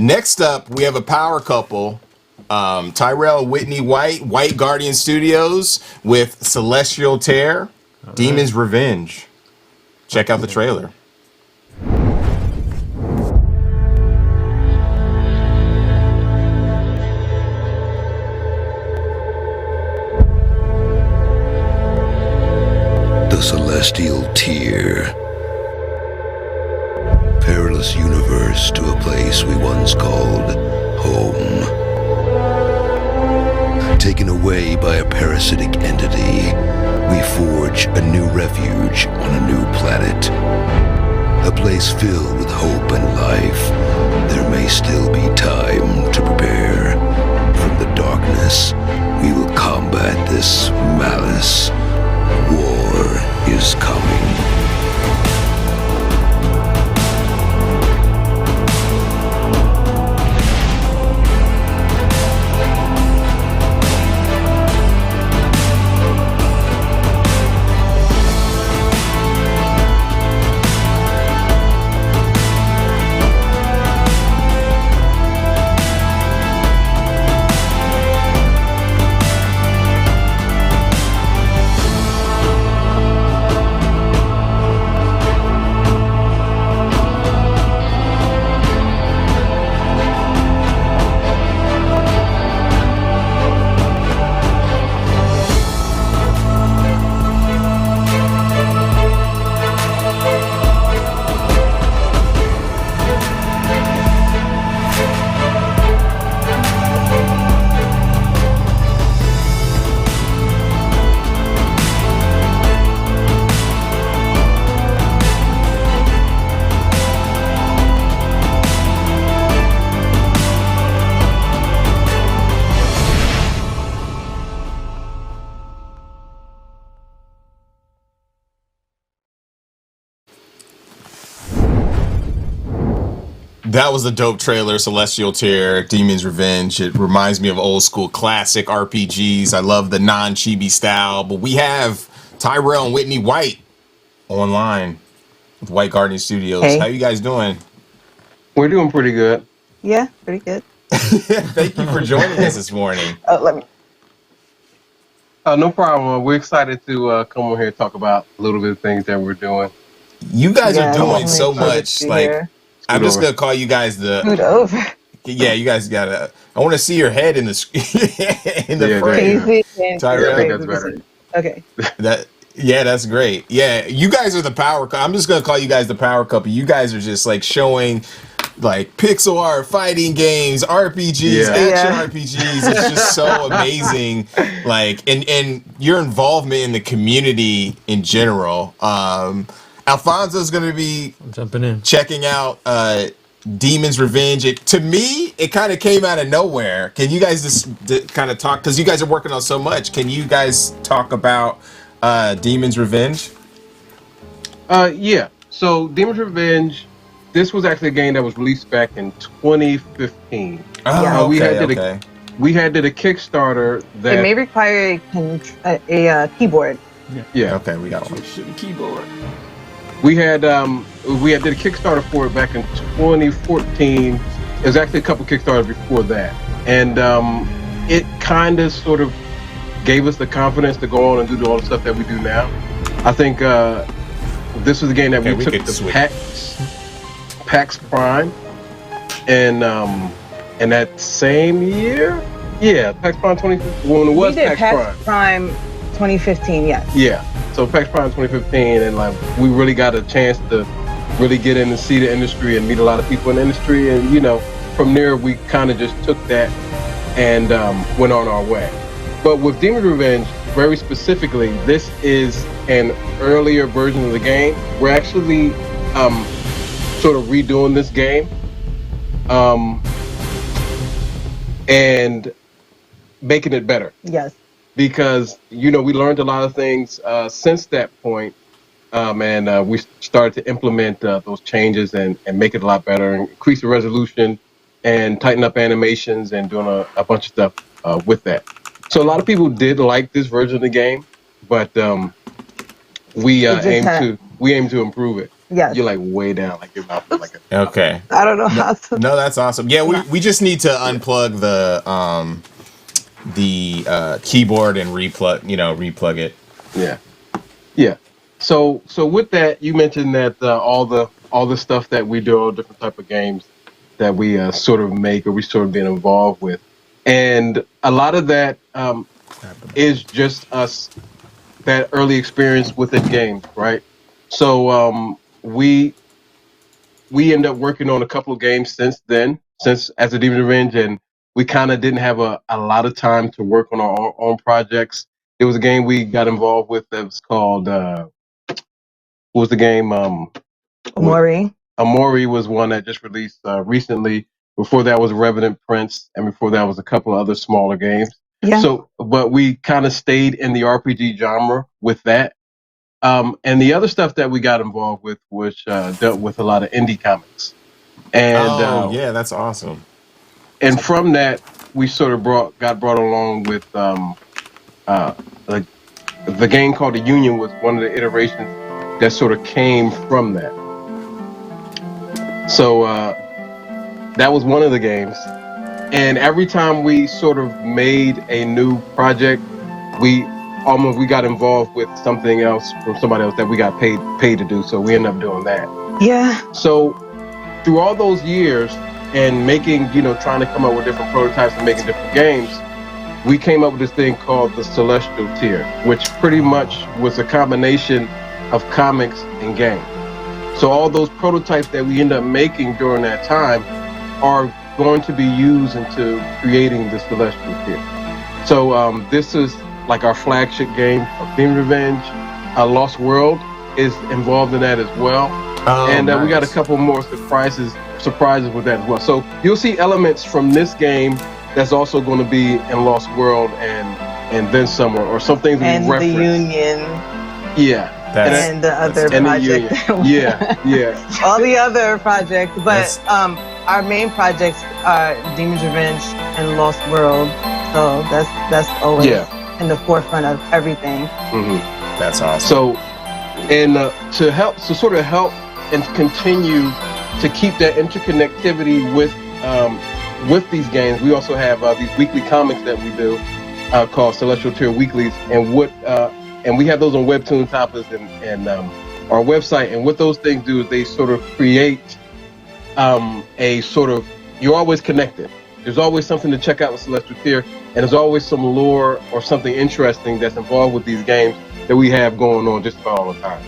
Next up, we have a power couple. Tyrell, Whitney, White Guardian Studios with Celestial Tear, Demon's Revenge. Check out the trailer. The Celestial Tear. Perilous universe to a place we once called home. Taken away by a parasitic entity, we forge a new refuge on a new planet. A place filled with hope and life. There may still be time to prepare. From the darkness, we will combat this malice. War is coming. That was a dope trailer, Celestial Tear, Demon's Revenge. It reminds me of old school classic RPGs. I love the non-chibi style. But we have Tyrell and Whitney White online with White Guardian Studios. Hey. How you guys doing? We're doing pretty good. Yeah, pretty good. Thank you for joining us this morning. Let me. No problem. We're excited to come on here and talk about a little bit of things that we're doing. You guys Yeah, are doing definitely so excited much. to be Like, here. I'm just over. gonna call you guys the. Scoot over. Yeah, you guys gotta. I want to see your head in the in the Yeah, Can frame. you see it? Tyrell. I think that's better. Okay. Yeah, that's great. Yeah, you guys are the power. I'm just gonna call you guys the power couple. You guys are just like showing like pixel art, fighting games, RPGs, Yeah. action Yeah. RPGs. It's just so amazing. Like, and your involvement in the community in general. Alfonso's gonna be I'm jumping in. checking out Demon's Revenge. To me, it kind of came out of nowhere. Can you guys just kind of talk, because you guys are working on so much, can you guys talk about Demon's Revenge? Yeah. So Demon's Revenge, this was actually a game that was released back in 2015. Oh, Yeah. okay. We had did a Kickstarter that It may require a keyboard. yeah. Okay, we got one. Shitty keyboard. We had did a Kickstarter for it back in 2014. It was actually a couple Kickstarters before that, and it kind of sort of gave us the confidence to go on and do all the stuff that we do now. I think this was the game that Okay, we we took could to switch. PAX Prime, and that same year, yeah, PAX Prime 2015 when it was We did PAX Prime. PAX Prime 2015, yes. Yeah. So PAX Prime 2015, and like we really got a chance to really get in and see the industry and meet a lot of people in the industry, and from there we kind of just took that and went on our way. But with Demon's Revenge, very specifically, this is an earlier version of the game. We're actually sort of redoing this game and making it better. Yes. Because we learned a lot of things since that point, and we started to implement those changes and make it a lot better, and increase the resolution, and tighten up animations, and doing a bunch of stuff with that. So a lot of people did like this version of the game, but we aim to improve it. Yes. You're like way down, like your mouth is like a. Okay. I don't know how to. No, that's awesome. Yeah, we just need to unplug the keyboard and replug it. Yeah, yeah. So with that, you mentioned that all the stuff that we do, all different type of games that we sort of make or we sort of been involved with, and a lot of that is just us, that early experience within games, right? So we end up working on a couple of games since then, since as a Demon Revenge, and we kind of didn't have a lot of time to work on our own projects. There was a game we got involved with that was called what was the game? Maury. Amori was one that just released recently. Before that was Revenant Prince, and before that was a couple of other smaller games. Yeah. So, but we kind of stayed in the RPG genre with that. And the other stuff that we got involved with was dealt with a lot of indie comics. And yeah, that's awesome. And from that, we sort of got brought along with the game called The Union was one of the iterations that sort of came from that. So that was one of the games. And every time we sort of made a new project, we got involved with something else from somebody else that we got paid to do. So we ended up doing that. Yeah. So through all those years and making, trying to come up with different prototypes and making different games, we came up with this thing called the Celestial Tier, which pretty much was a combination of comics and games. So all those prototypes that we end up making during that time are going to be used into creating the Celestial Tier. So this is like our flagship game of Demon Revenge. Lost World is involved in that as well. And nice. We got a couple more surprises with that as well. So you'll see elements from this game that's also going to be in Lost World and then somewhere, or some things we reference. And the Union. Yeah. And the other project. Yeah. All the other projects. But our main projects are Demon's Revenge and Lost World. So that's always in the forefront of everything. Mm-hmm. That's awesome. So, and to sort of help and continue to keep that interconnectivity with these games, we also have these weekly comics that we do called Celestial Tier Weeklies, and we have those on Webtoon Tapas and our website. And what those things do is they sort of create a sort of, you're always connected. There's always something to check out with Celestial Tier, and there's always some lore or something interesting that's involved with these games that we have going on just about all the time.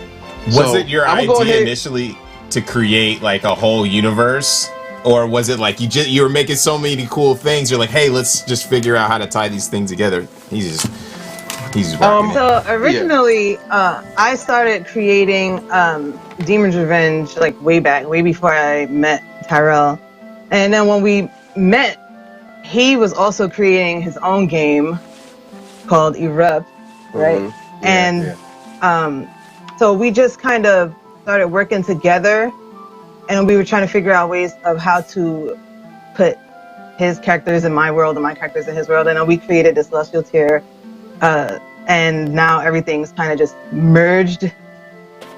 Was it your idea initially to create like a whole universe, or was it like you were making so many cool things, you're like, hey, let's just figure out how to tie these things together? He's just working So originally, I started creating Demon's Revenge like way before I met Tyrell, and then when we met, he was also creating his own game called Erupt, right? Mm-hmm. And so we just kind of started working together, and we were trying to figure out ways of how to put his characters in my world and my characters in his world. And then we created this Celestial Tier, and now everything's kind of just merged,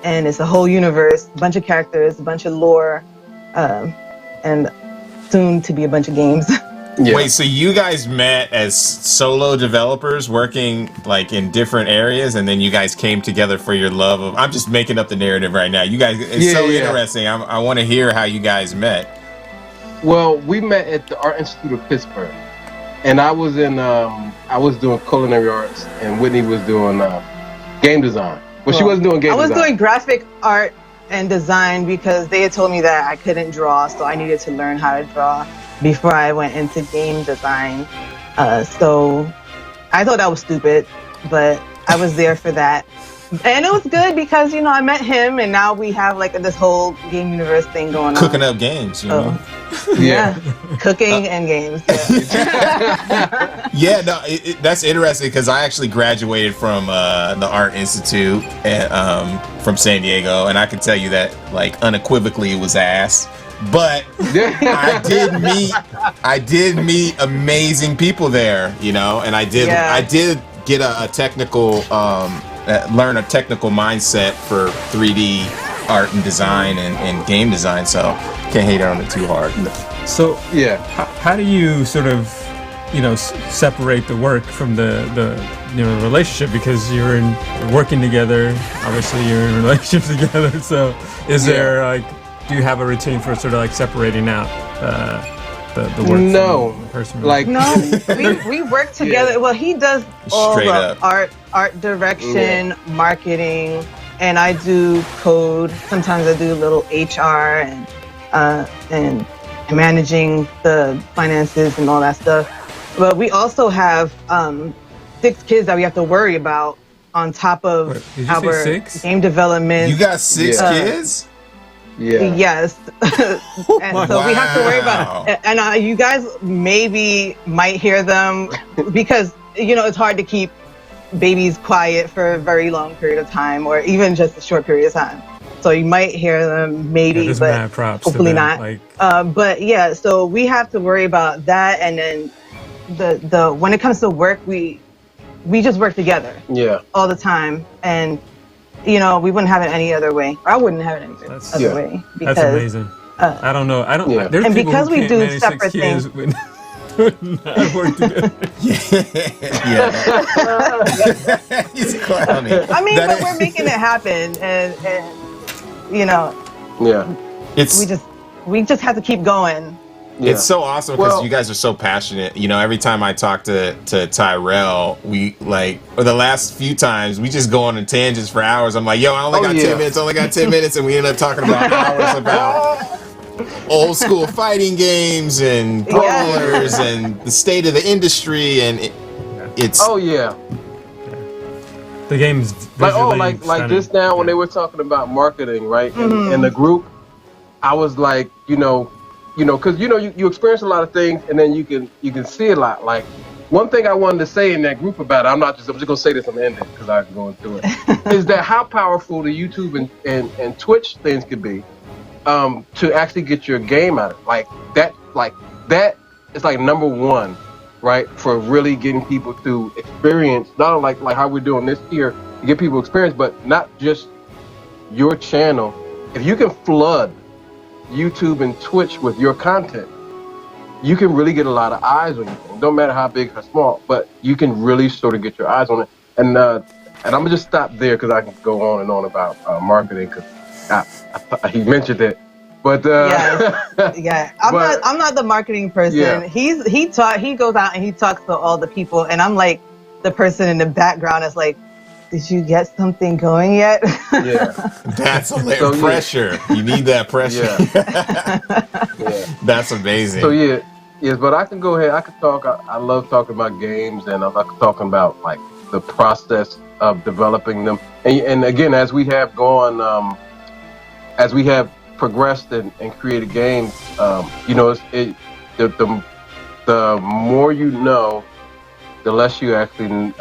and it's a whole universe, a bunch of characters, a bunch of lore, and soon to be a bunch of games. Yeah. Wait, so you guys met as solo developers working like in different areas, and then you guys came together for your love of... I'm just making up the narrative right now. You guys, it's interesting. I want to hear how you guys met. Well, we met at the Art Institute of Pittsburgh, and I was doing culinary arts, and Whitney was doing game design. Well, she wasn't doing game design. I was doing graphic art and design because they had told me that I couldn't draw, so I needed to learn how to draw before I went into game design. So I thought that was stupid, but I was there for that. And it was good because, I met him, and now we have like this whole game universe thing going on. Cooking up games, know? Yeah. Cooking and games. Yeah, no, that's interesting because I actually graduated from the Art Institute from San Diego, and I can tell you that like unequivocally it was ass. But I did meet amazing people there, and I did get a technical learn a technical mindset for 3D art and design and game design, so can't hate on it too hard. So Yeah. how do you sort of, separate the work from the relationship, because you're working together, obviously you're in relationships together, so is there like, do you have a routine for sort of like separating out the work No, from the personal? like No, we work together. Well, he does all Straight the up. art direction, marketing, and I do code. Sometimes I do a little HR and managing the finances and all that stuff. But we also have 6 kids that we have to worry about on top of Wait, did you say our 6? game development. You got 6 Yeah. kids? yeah. Yes. And so we have to worry about it. And you guys might hear them because, it's hard to keep babies quiet for a very long period of time, or even just a short period of time. So you might hear them maybe, there's but mad props to hopefully them, not. like- But yeah, so we have to worry about that. And then the when it comes to work, we just work together Yeah. all the time. And, we wouldn't have it any other way. Or I wouldn't have it any That's- other Yeah. way. Because, That's amazing. I don't know. I don't. Yeah. There's And people because who we can't do manage 6 separate kids things. would not work together. Yeah. He's clowning. I mean, That but is- we're making it happen, and Yeah. it's we just have to keep going. Yeah. It's so awesome because Well- you guys are so passionate. Every time I talk to Tyrell, or the last few times, we just go on tangents for hours. I'm like, yo, I only got 10 minutes, and we end up talking about hours about old school fighting games and brawlers and the state of the industry, and it's Oh yeah. The game's visually Like stunning. just now when they were talking about marketing, right? In the group, I was like, because you experience a lot of things, and then you can see a lot. Like one thing I wanted to say in that group about it, I'm just gonna say this, I'm ending because I'm going through it, is that how powerful the YouTube and Twitch things could be, to actually get your game out. Like that is like number one, right? For really getting people to experience, not only like how we're doing this here, to get people experience, but not just your channel. If you can flood YouTube and Twitch with your content, you can really get a lot of eyes on you. Don't matter how big or small, but you can really sort of get your eyes on it. And I'm gonna just stop there because I can go on and on about marketing because he mentioned it. But Yeah, I'm not the marketing person. Yeah. He goes out and he talks to all the people, and I'm like the person in the background that's like, did you get something going yet? yeah, that's a little So, yeah. pressure. You need that pressure. yeah. That's amazing. So yes, but I can go ahead. I can talk. I love talking about games, and I like talking about like the process of developing them. And again, as we have gone, as we have progressed and created games, the more you know, the less you actually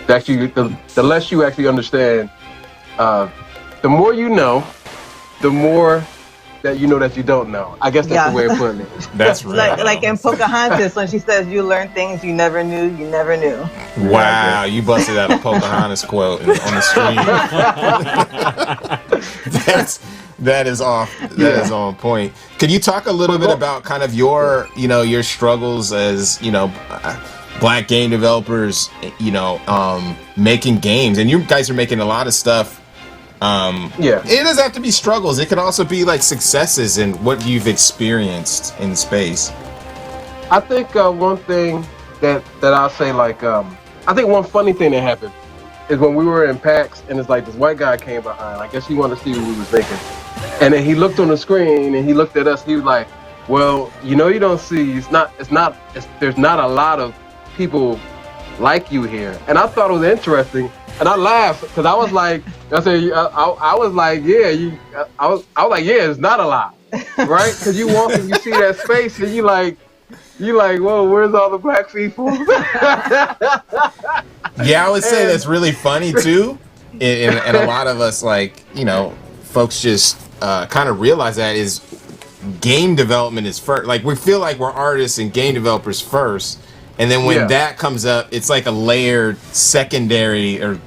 the less you actually understand. The more you know, the more that you know that you don't know. I guess that's the way of putting it. That's right. like in Pocahontas when she says, "You learn things you never knew, you never knew." Wow, you busted out a Pocahontas quote on the stream. That is off. That is on point. Could you talk a little bit about kind of your struggles as Black game developers, making games, and you guys are making a lot of stuff. It doesn't have to be struggles. It can also be like successes and what you've experienced in space. I think one thing that I'll say, I think one funny thing that happened is when we were in PAX, and it's like this white guy came behind. I guess he wanted to see what we was making, and then he looked on the screen and he looked at us. He was like, "Well, you don't see. There's not a lot of people like you here." And I thought it was interesting, and I laughed because I was like, I was like, it's not a lot, right? Because you walk and you see that space, and you like, whoa, where's all the black people? Yeah, I would say that's really funny too, and a lot of us folks just kind of realize that is game development is first. Like we feel like we're artists and game developers first. And then when that comes up, it's like a layered secondary or,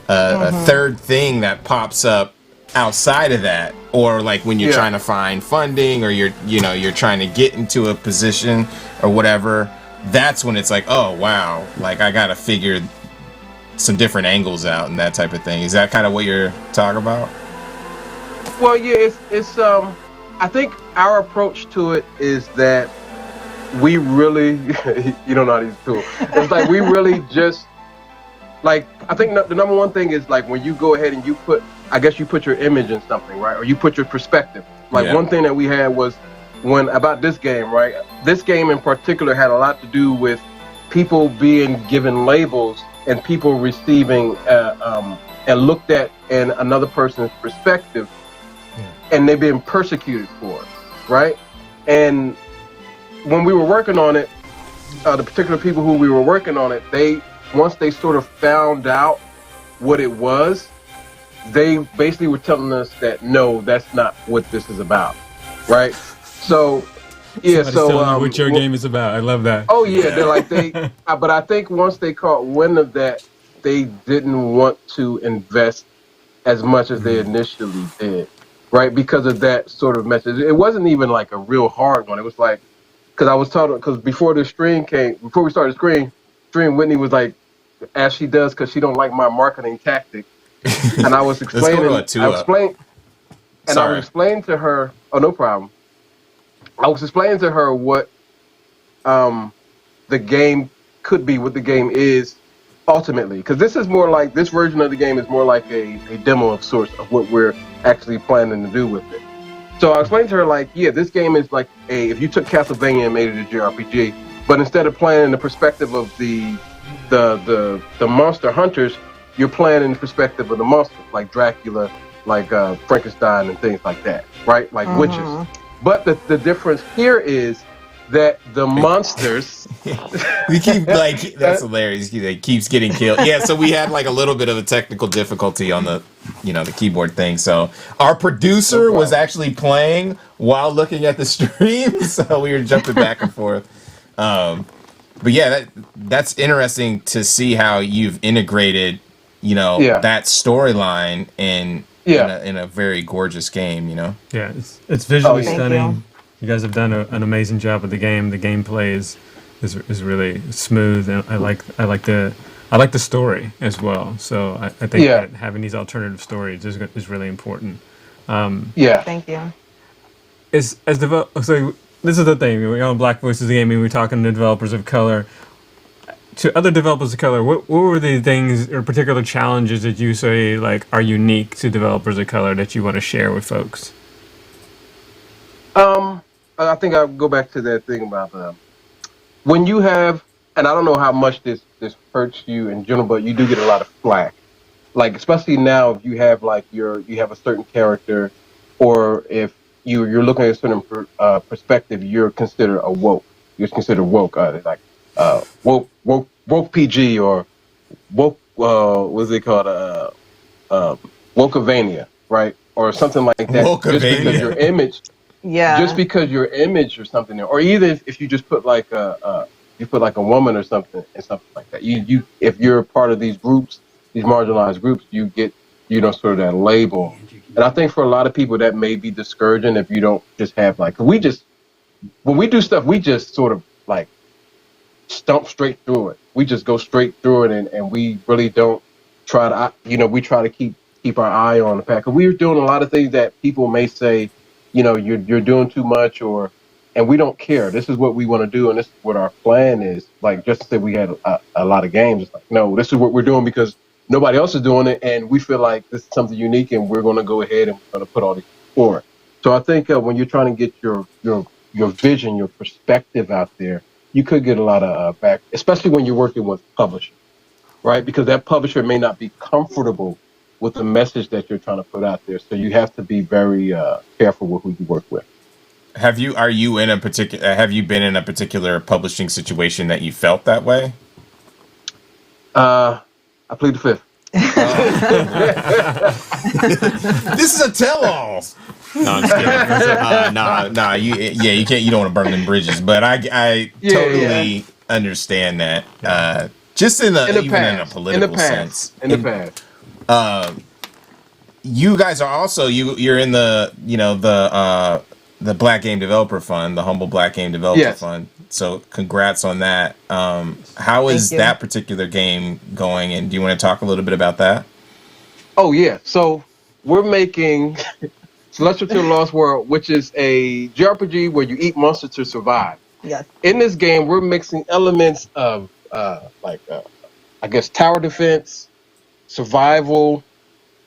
a third thing that pops up outside of that, or like when you're trying to find funding, or you're trying to get into a position or whatever, that's when it's like, oh wow, like I gotta figure some different angles out and that type of thing. Is that kind of what you're talking about? Well, yeah, it's I think our approach to it is that we really you don't know how these tools. It's like we really just like, I think the number one thing is like when you go ahead and you put your image in something, right? Or you put your perspective. Like one thing that we had was about this game, right? This game in particular had a lot to do with people being given labels and people receiving and looked at in another person's perspective, and they're being persecuted for it, right? And when we were working on it, the particular people who we were working on it, once they sort of found out what it was, they basically were telling us that no, that's not what this is about, right? So, yeah. Somebody's so telling you what your game is about. I love that. Oh yeah, they're like but I think once they caught wind of that, they didn't want to invest as much as they initially did, right? Because of that sort of message. It wasn't even like a real hard one. It was like, because I was told, because before we started the stream, Whitney was like, as she does, because she don't like my marketing tactic. And I was explaining, I was explaining to her, oh, no problem. I was explaining to her what the game could be, what the game is ultimately. Because this version of the game is more like a demo of sorts of what we're actually planning to do with it. So I explained to her, like, yeah, this game is like if you took Castlevania and made it a JRPG, but instead of playing in the perspective of the monster hunters, you're playing in the perspective of the monsters, like Dracula, like Frankenstein and things like that, right? Like witches. But the difference here is that the monsters... we keep, like, that's hilarious. He keeps getting killed. Yeah, so we had, like, a little bit of a technical difficulty on the keyboard thing. So our producer was actually playing while looking at the stream, so we were jumping back and forth. But yeah, that's interesting to see how you've integrated, that storyline in a very gorgeous game, Yeah, it's visually stunning. You guys have done an amazing job with the game. The gameplay is really smooth, and I like the story as well. So I think that having these alternative stories is really important. Thank you. So this is the thing. We're on Black Voices Gaming. We're talking to developers of color. To other developers of color, what were the things or particular challenges that you say like are unique to developers of color that you want to share with folks? I think I'll go back to that thing about when you have, and I don't know how much this hurts you in general, but you do get a lot of flack. Like, especially now, if you have like you have a certain character, or if you're looking at a certain perspective, you're considered a woke. You're considered woke, like woke PG or woke. What's it called? Wokeavania, right? Or something like that. Just because your image. Yeah. Just because your image or something, or either if you just put like a woman or something and something like that. You if you're part of these groups, these marginalized groups, you get sort of that label. And I think for a lot of people that may be discouraging if you don't just have like, when we do stuff, we just sort of like stump straight through it. We just go straight through it, and we really don't try to we try to keep our eye on the path. 'Cause we're doing a lot of things that people may say, you're doing too much, and we don't care. This is what we want to do, and this is what our plan is. Like, just to say we had a lot of games. It's like, no, this is what we're doing because nobody else is doing it, and we feel like this is something unique, and we're going to go ahead and we're going to put all these forward. So I think when you're trying to get your vision, your perspective out there, you could get a lot of back, especially when you're working with publishers, right? Because that publisher may not be comfortable with the message that you're trying to put out there. So you have to be very careful with who you work with. Have you been in a particular publishing situation that you felt that way? I plead the fifth. This is a tell-all. No, I'm just kidding. You can't. You don't want to burn them bridges, but I totally understand that. Just in a political sense. In the past. You guys are also you're in the the Black Game Developer Fund, the Humble Black Game Developer Yes. Fund. So congrats on that. How is Thank you. that particular game going? And do you want to talk a little bit about that? Oh yeah. So we're making Celestial Tier Lost World, which is a JRPG where you eat monsters to survive. Yes. In this game, we're mixing elements of I guess tower defense, survival.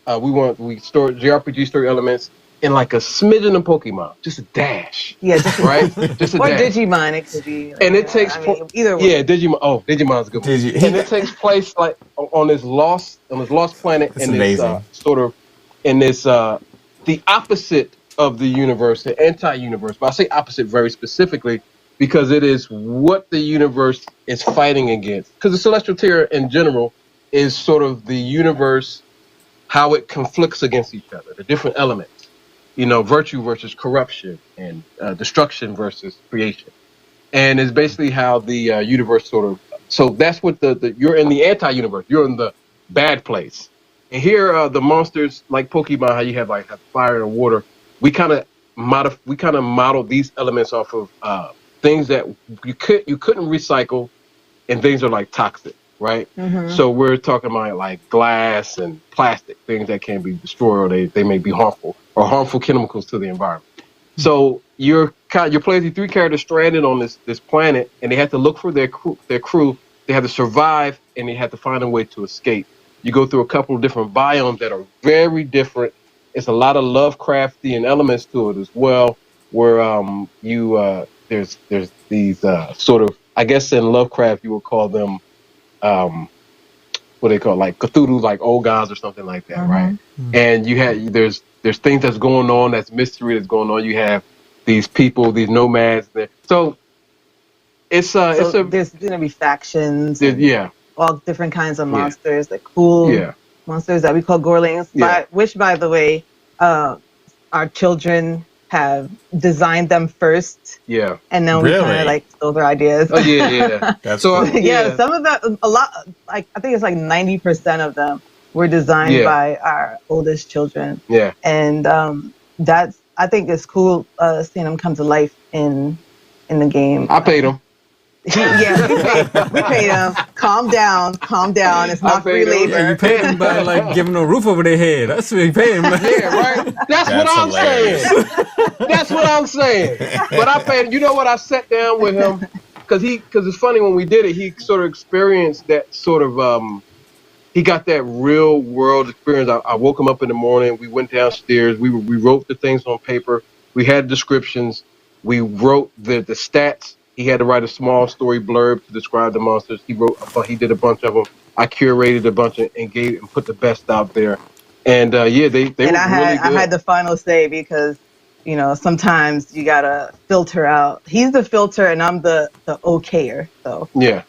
We store JRPG story elements in like a smidgen of Pokemon, just a dash. Yeah, just Right? Just a or dash. Digimon. It could be. And it takes either way. Yeah, Digimon. Oh, Digimon's a good one. And it takes place like on this lost planet. That's in amazing. This the opposite of the universe, the anti-universe. But I say opposite very specifically because it is what the universe is fighting against. Because the Celestial Tier in general is sort of the universe, how it conflicts against each other, the different elements. Virtue versus corruption and destruction versus creation. And it's basically how the universe sort of. So that's what you're in the anti-universe. You're in the bad place. And here, the monsters like Pokemon, how you have fire and water. We kind of model these elements off of things that you couldn't recycle, and things are like toxic, right? Mm-hmm. So we're talking about like glass and plastic, things that can be destroyed, or they may be harmful or harmful chemicals to the environment. So you're playing these three characters stranded on this planet, and they have to look for their crew. They have to survive, and they have to find a way to escape. You go through a couple of different biomes that are very different. It's a lot of Lovecraftian elements to it as well, where there's these sort of, I guess in Lovecraft you would call them what they call like Cthulhu, like old gods or something like that, right? Mm-hmm. And there's things that's going on, that's mystery that's going on. You have these people, these nomads there. So there's gonna be factions. Yeah. All different kinds of monsters, like cool monsters that we call Gorlings, which, by the way, our children have designed them first. Yeah. And then we kind of like stole their ideas. Oh, yeah. That's so cool. Some of them, a lot, like I think it's like 90% of them were designed by our oldest children. Yeah. And I think it's cool seeing them come to life in the game. I paid them. We paid them. Calm down. It's not free labor. Yeah, you paid them by like giving them a roof over their head. That's what you paid them. Yeah, right. That's what I'm saying. That's what I'm saying. But I paid. You know what? I sat down with him because it's funny when we did it. He sort of experienced that sort of. He got that real world experience. I woke him up in the morning. We went downstairs. We wrote the things on paper. We had descriptions. We wrote the stats. He had to write a small story blurb to describe the monsters. He did a bunch of them. I curated a bunch and put the best out there. And they were really good. I had the final say because, sometimes you gotta filter out. He's the filter and I'm the okayer. So yeah,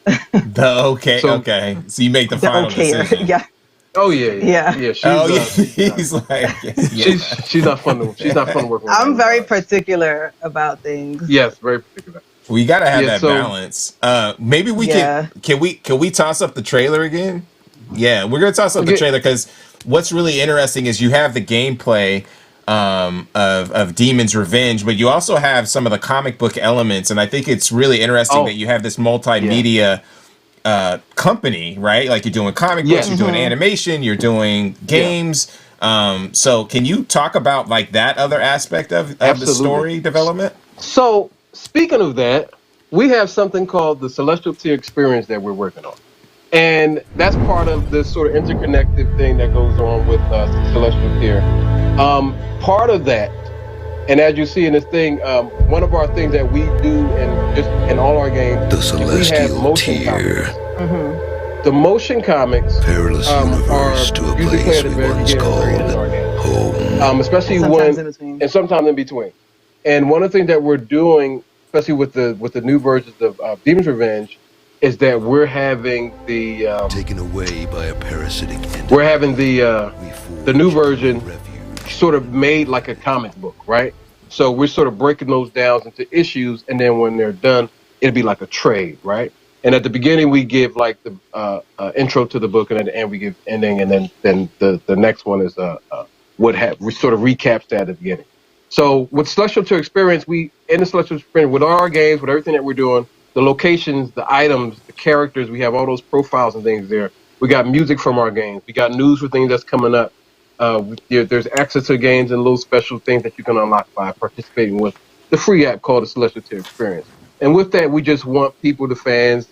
okay. So you make the final decision. Yeah. Oh yeah. He's like, she's not fun to work with. I'm very particular about things. Yes, very particular. We gotta have that balance. Maybe we can we toss up the trailer again? Yeah, we're gonna toss up the trailer because what's really interesting is you have the gameplay of Demon's Revenge, but you also have some of the comic book elements, and I think it's really interesting that you have this multimedia company, right? Like you're doing comic books, you're doing animation, you're doing games. So can you talk about like that other aspect of the story development? So speaking of that, we have something called the Celestial Tier Experience that we're working on. And that's part of this sort of interconnected thing that goes on with Celestial Tier. Part of that, and as you see in this thing, one of our things that we do in all our games, the Celestial Tier. Mm-hmm. The motion comics universe to a place we once called home. Especially and sometimes in between. And one of the things that we're doing, especially with the new versions of Demon's Revenge, is that we're having the taken away by a parasitic entity. We're having the new version sort of made like a comic book, right? So we're sort of breaking those down into issues, and then when they're done, it'll be like a trade, right? And at the beginning, we give like the intro to the book, and at the end, we give ending, and then the next one is we sort of recaps that at the beginning. So with Celestial Tier Experience, we in the Celestial Experience with all our games, with everything that we're doing, the locations, the items, the characters, we have all those profiles and things there. We got music from our games. We got news for things that's coming up. There's access to games and little special things that you can unlock by participating with the free app called the Celestial Tier Experience. And with that, we just want people, the fans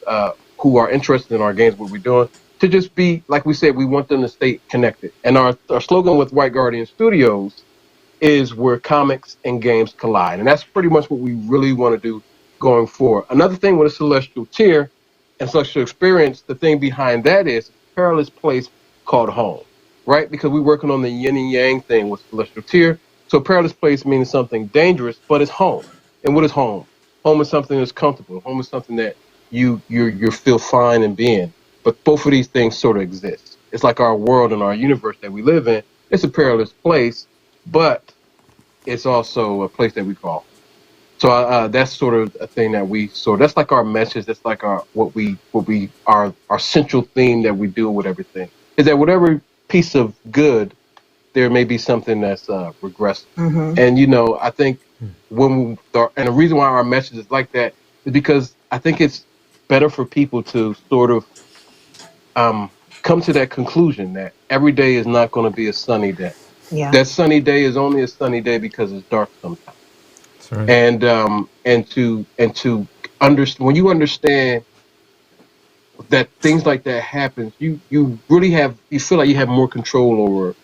who are interested in our games, what we're doing, to just be, like we said, we want them to stay connected. And our slogan with White Guardian Studios is where comics and games collide. And that's pretty much what we really want to do going forward. Another thing with a Celestial Tier and Celestial Experience, the thing behind that is a perilous place called home, right? Because we're working on the yin and yang thing with Celestial Tier. So perilous place means something dangerous, but it's home. And what is home? Home is something that's comfortable. Home is something that you feel fine in being. But both of these things sort of exist. It's like our world and our universe that we live in. It's a perilous place, but it's also a place that we call. So that's sort of a thing that that's like our message. That's like our central theme that we do with everything. Is that whatever piece of good, there may be something that's regressive. Mm-hmm. And I think and the reason why our message is like that is because I think it's better for people to sort of come to that conclusion that every day is not going to be a sunny day. Yeah. That sunny day is only a sunny day because it's dark sometimes. That's right. And to understand, when you understand that things like that happen, you really feel like you have more control over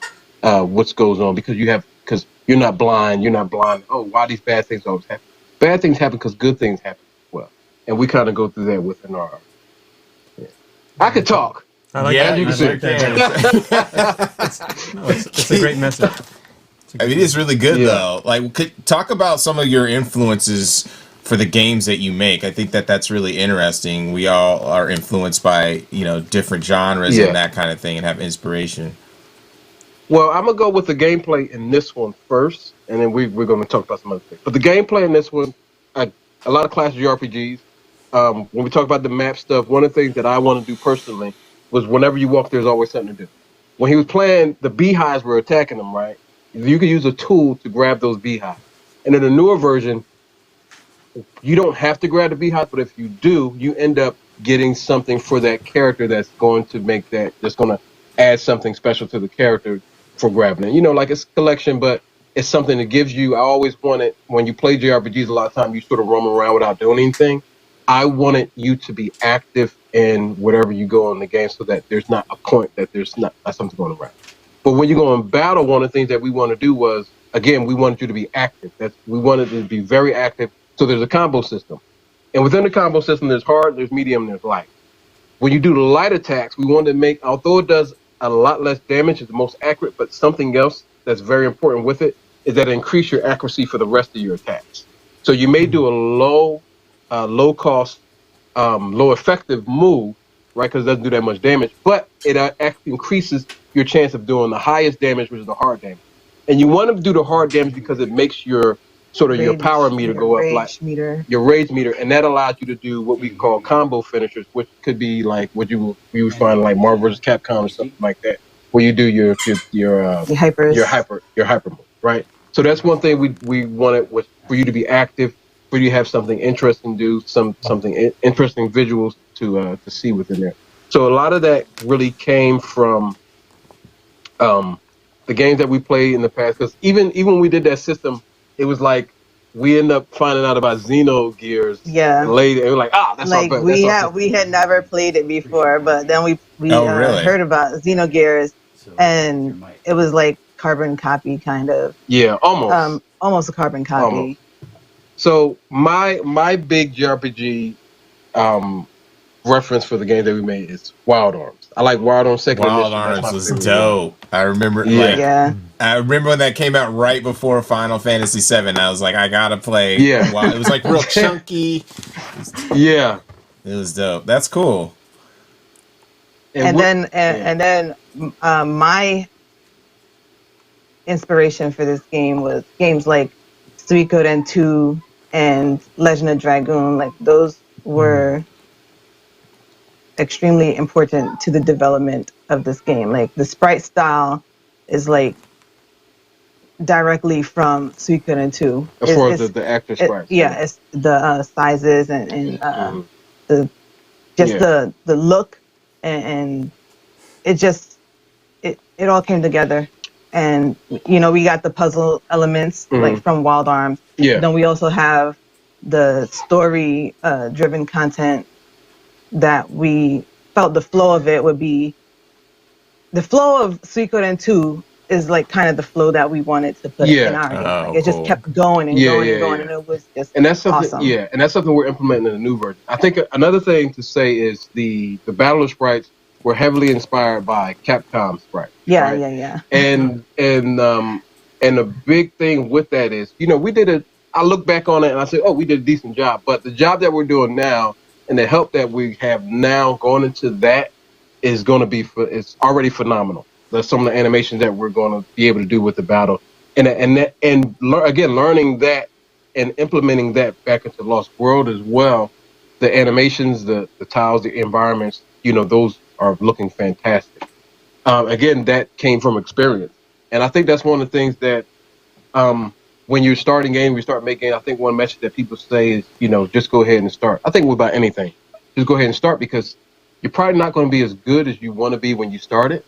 what goes on because you're not blind. Oh, why these bad things always happen? Bad things happen because good things happen as well. And we kind of go through that within our. Yeah. I could talk. I like Yeah, that. you I like that. It's a great message. I mean, it's really good though. Like, talk about some of your influences for the games that you make. I think that's really interesting. We all are influenced by different genres and that kind of thing, and have inspiration. Well, I'm gonna go with the gameplay in this one first, and then we're gonna talk about some other things. But the gameplay in this one, a lot of classic RPGs. When we talk about the map stuff, one of the things that I want to do personally was whenever you walk, there's always something to do. When he was playing, the beehives were attacking him, right? You could use a tool to grab those beehives. And in the newer version, you don't have to grab the beehive, but if you do, you end up getting something for that character that's going to add something special to the character for grabbing it. Like it's a collection, but it's something that gives you. I always wanted, when you play JRPGs, a lot of time you sort of roam around without doing anything. I wanted you to be active in whatever you go in the game so that there's not a point that there's not something going around. But when you go in battle, one of the things that we want to do was, again, we wanted you to be active. We wanted you to be very active. So there's a combo system. And within the combo system, there's hard, there's medium, there's light. When you do the light attacks, we wanted to make, although it does a lot less damage, it's the most accurate, but something else that's very important with it is that it increase your accuracy for the rest of your attacks. So you may do a low cost, low effective move, right? Because it doesn't do that much damage, but it actually increases your chance of doing the highest damage, which is the hard damage. And you want to do the hard damage because it makes your your power meter go up, like your rage meter, and that allows you to do what we call combo finishers, which could be like what you would find like Marvel vs. Capcom or something like that, where you do your hyper move, right? So that's one thing we wanted was for you to be active, for you to have something interesting to do, something interesting visuals to see within there. So a lot of that really came from the games that we played in the past. Because even when we did that system, it was like we ended up finding out about Xenogears. Yeah. Later, and we're like, that's like we had never played it before, but then we really? heard about Xenogears, and it was like carbon copy kind of. Yeah, almost a carbon copy. Almost. So my big JRPG reference for the game that we made is Wild Arms. I like Wild Arms Second Edition. Wild Arms was dope. I remember. I remember when that came out right before Final Fantasy VII. I was like, I gotta play. Yeah. It was like real chunky. Yeah. It was dope. That's cool. And then my inspiration for this game was games like Suikoden 2 and Legend of Dragoon. Like those were extremely important to the development of this game. Like the sprite style is like directly from Suikoden 2. As far as the actor sprites. Yeah, it's the sizes and the just the look and it just it all came together. And you know, we got the puzzle elements like from Wild Arms. Yeah. Then we also have the story driven content that we felt the flow of it would be the flow of Suikoden 2 is like kind of the flow that we wanted to put in our game. Like it just kept going and going and going, and it was just and that's something, awesome. Yeah, and that's something we're implementing in the new version. I think another thing to say is the battle sprites were heavily inspired by Capcom sprites. Yeah, right? yeah. And a big thing with that is, you know, I look back on it and I say, oh, we did a decent job. But the job that we're doing now and the help that we have now going into that is going to be, it's already phenomenal. There's some of the animations that we're going to be able to do with the battle. Again, learning that and implementing that back into Lost World as well. The animations, the tiles, the environments, you know, those are looking fantastic. Again, that came from experience. And I think that's one of the things that when you're starting games, we start making, I think one message that people say is, you know, just go ahead and start. I think about anything. Just go ahead and start because you're probably not going to be as good as you want to be when you start it.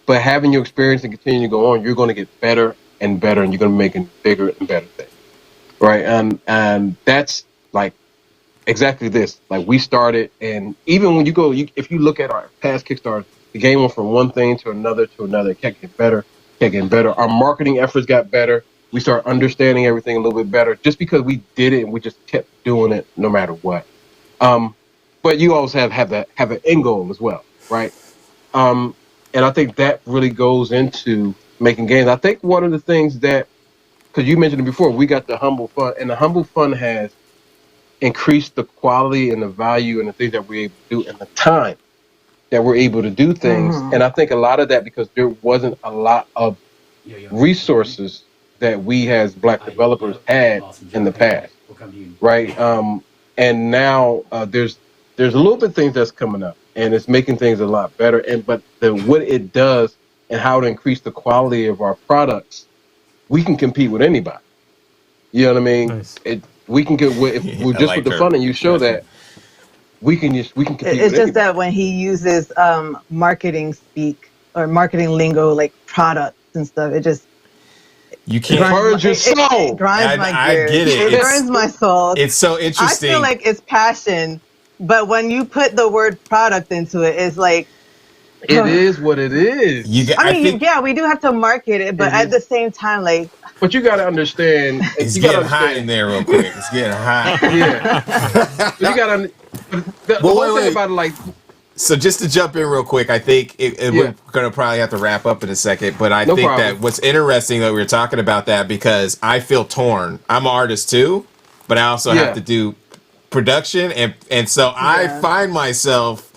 But having your experience and continuing to go on, you're going to get better and better, and you're going to be making bigger and better things, right? And that's like exactly this. Like we started, and even when if you look at our past Kickstarters, the game went from one thing to another. It kept getting better. Our marketing efforts got better. We started understanding everything a little bit better just because we did it and we just kept doing it no matter what. But you always have an end goal as well, right? And I think that really goes into making games. I think one of the things that, because you mentioned it before, we got the Humble Fund, and the Humble Fund has increased the quality and the value and the things that we're able to do and the time that we're able to do things. And I think a lot of that because there wasn't a lot of resources that we as Black developers had in the past, right? And now there's a little bit of things that's coming up. And it's making things a lot better. But what it does and how to increase the quality of our products, we can compete with anybody. You know what I mean? Nice. We can get if we're just with the fun, and you show that we can compete. It's with just anybody. that when he uses marketing speak or marketing lingo like products and stuff, it just you can't burns your soul. It grinds my gears. I get it. It burns my soul. It's so interesting. I feel like it's passion. But when you put the word product into it, it's like it is what it is. Yeah, we do have to market it, but at the same time, like. But you got to understand. It's getting hot in there real quick. It's getting hot. Yeah. So you got to. The whole thing about it, like. So just to jump in real quick, I think we're going to probably have to wrap up in a second, but I think that what's interesting that we were talking about that because I feel torn. I'm an artist too, but I also have to do production and so I find myself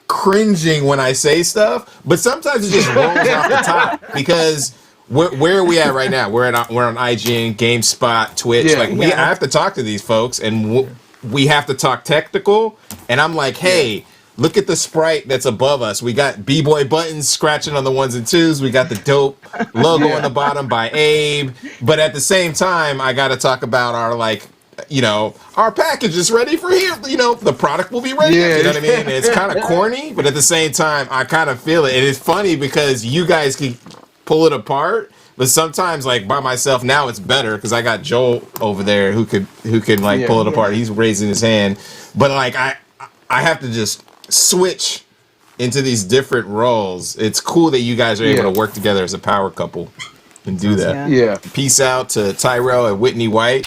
cringing when I say stuff, but sometimes it just rolls off the top because where are we at right now? We're on IGN, GameSpot, Twitch. I have to talk to these folks and we have to talk technical, and I'm like, hey, look at the sprite that's above us. We got B-Boy Buttons scratching on the ones and twos. We got the dope logo on the bottom by Abe. But at the same time, I got to talk about our our package is ready for here. You know, the product will be ready. Yeah. You know what I mean? And it's kind of corny, but at the same time, I kind of feel it. And it's funny because you guys can pull it apart, but sometimes, like by myself, now it's better because I got Joel over there who can pull it apart. He's raising his hand, but like I have to just switch into these different roles. It's cool that you guys are able to work together as a power couple and do that. Yeah. Peace out to Tyrell and Whitney White.